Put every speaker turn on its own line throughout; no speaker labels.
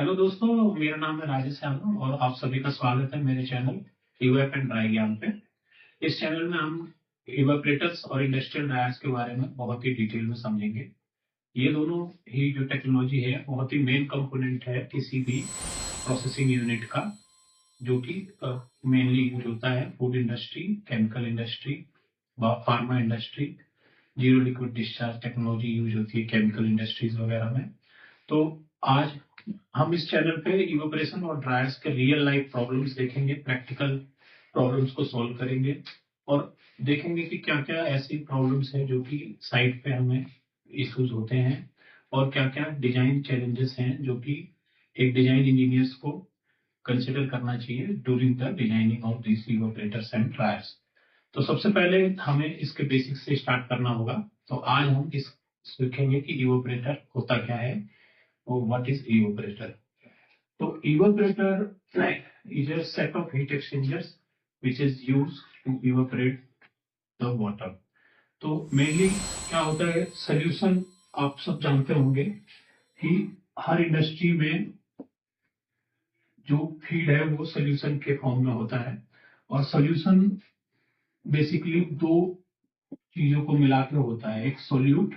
Hello दोस्तों, मेरा नाम है राजेश यादव और आप सभी का स्वागत है मेरे चैनल इवेप एंड ड्राई ज्ञान पे। इस चैनल में हम इवेपरेटर्स और इंडस्ट्रियल ड्रायर्स के बारे में बहुत ही डिटेल में समझेंगे। ये दोनों ही जो टेक्नोलॉजी है बहुत ही मेन कंपोनेंट है किसी भी प्रोसेसिंग यूनिट का, जो कि मेनली यूज होता है food industry, chemical industry, pharma industry. Zero liquid discharge technology use होती है केमिकल इंडस्ट्रीज वगैरह में। तो आज हम इस चैनल पे इवेपोरेशन और ड्रायर्स के रियल लाइफ प्रॉब्लम्स देखेंगे, प्रैक्टिकल प्रॉब्लम्स को सॉल्व करेंगे और देखेंगे कि क्या क्या ऐसी प्रॉब्लम्स हैं जो कि साइट पे हमें इश्यूज होते हैं और क्या क्या डिजाइन चैलेंजेस हैं जो कि एक डिजाइन इंजीनियर्स को कंसिडर करना चाहिए during the designing of this evaporators and dryers. तो सबसे पहले हमें इसके बेसिक्स से स्टार्ट करना होगा। तो आज हम इस सीखेंगे कि इवेपोरेटर होता क्या है और what is evaporator. So evaporator is a set of heat exchangers which is used to evaporate the water. तो मेनली क्या होता है, सोल्यूशन आप सब जानते होंगे कि हर इंडस्ट्री में जो फीड है वो सोल्यूशन के फॉर्म में होता है और सोल्यूशन बेसिकली दो चीजों को मिला के होता है, एक सोल्यूट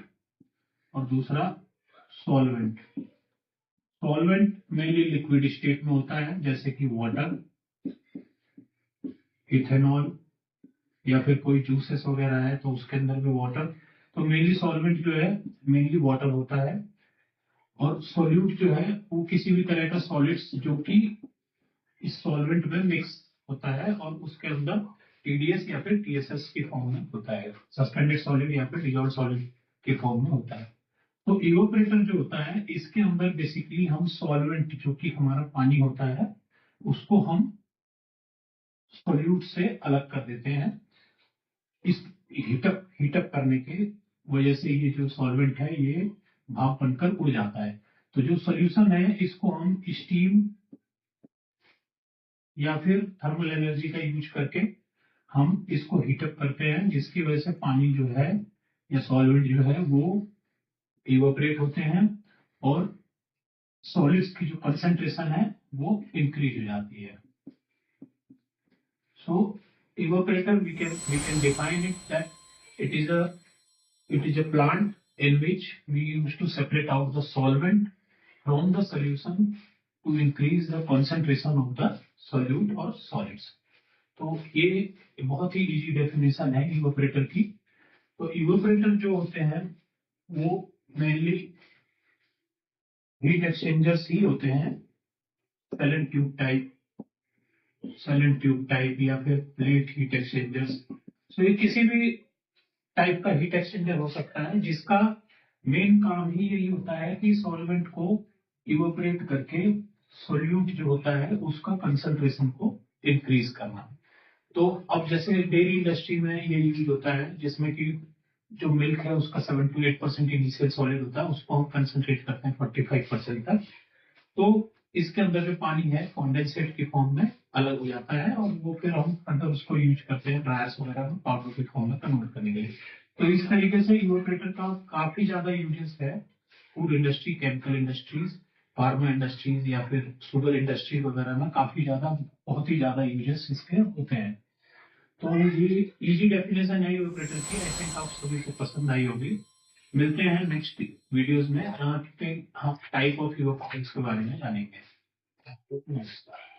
और दूसरा solvent. Solvent mainly liquid state में होता है जैसे कि वाटर, इथेनॉल या फिर कोई जूसेस वगैरह है तो उसके अंदर भी वाटर। तो मेनली सॉल्वेंट जो है मेनली वाटर होता है और सॉल्यूट जो है वो किसी भी तरह का सॉलिड्स जो कि इस सॉल्वेंट में मिक्स होता है और उसके अंदर टीडीएस या फिर टीएसएस की फॉर्म में होता है, सस्पेंडेड सॉलिड या फिर डिजॉल्व सॉलिड की फॉर्म में होता है। तो इवेपोरेटर जो होता है इसके अंदर बेसिकली हम सॉल्वेंट जो कि हमारा पानी होता है उसको हम सॉल्यूट से अलग कर देते हैं। इस हीटअप करने के वजह से ये जो सॉल्वेंट है ये भाप बनकर उड़ जाता है। तो जो सोल्यूशन है इसको हम स्टीम या फिर थर्मल एनर्जी का यूज करके हम इसको हीटअप करते हैं, जिसकी वजह से पानी जो है या सॉल्वेंट जो है वो इवेपोरेट होते हैं और सॉलिड्स की जो कंसेंट्रेशन है वो इंक्रीज हो जाती है। सो evaporator we can define it that it is a plant in which we used to separate out the solvent from the solution to increase the concentration of the solute or solids. तो ये बहुत ही easy definition है evaporator की। तो evaporator जो होते हैं वो मेनली हीट एक्सचेंजर्स ही होते हैं, सेलेंट ट्यूब टाइप या फिर प्लेट हीट एक्सचेंजर्स। तो ये किसी भी टाइप का हीट एक्सचेंजर हो सकता है जिसका मेन काम ही यही होता है कि सॉल्वेंट को इवेपोरेट करके सोल्यूट जो होता है उसका कंसंट्रेशन को इंक्रीज करना। तो अब जैसे डेयरी इंडस्ट्री में ये यूज होता है जिसमें कि जो मिल्क है उसका 7 to 8% इनिशियल सॉलिड होता है, उसको हम कंसंट्रेट करते हैं 45% तक। तो इसके अंदर जो पानी है कॉन्डेंसेट की फॉर्म में अलग हो जाता है और वो फिर हम अंदर उसको यूज करते हैं ड्रायर्स वगैरह में पाउडर की फॉर्म में कन्वर्ट करने के लिए। तो इस तरीके से इवेपोरेटर का काफी ज्यादा यूजेस है food industry, chemical industries, pharma industries या फिर शुगर इंडस्ट्री वगैरह में काफी ज्यादा, बहुत ही ज्यादा यूजेस इसके होते हैं। तो ये इजी डेफिनेशन है इवेपोरेटर की। आई थिंक आप सभी को पसंद आई होगी। मिलते हैं नेक्स्ट वीडियोस में जहाँ पे हम टाइप ऑफ इवेपोरेटर्स के बारे में जानेंगे। नमस्कार।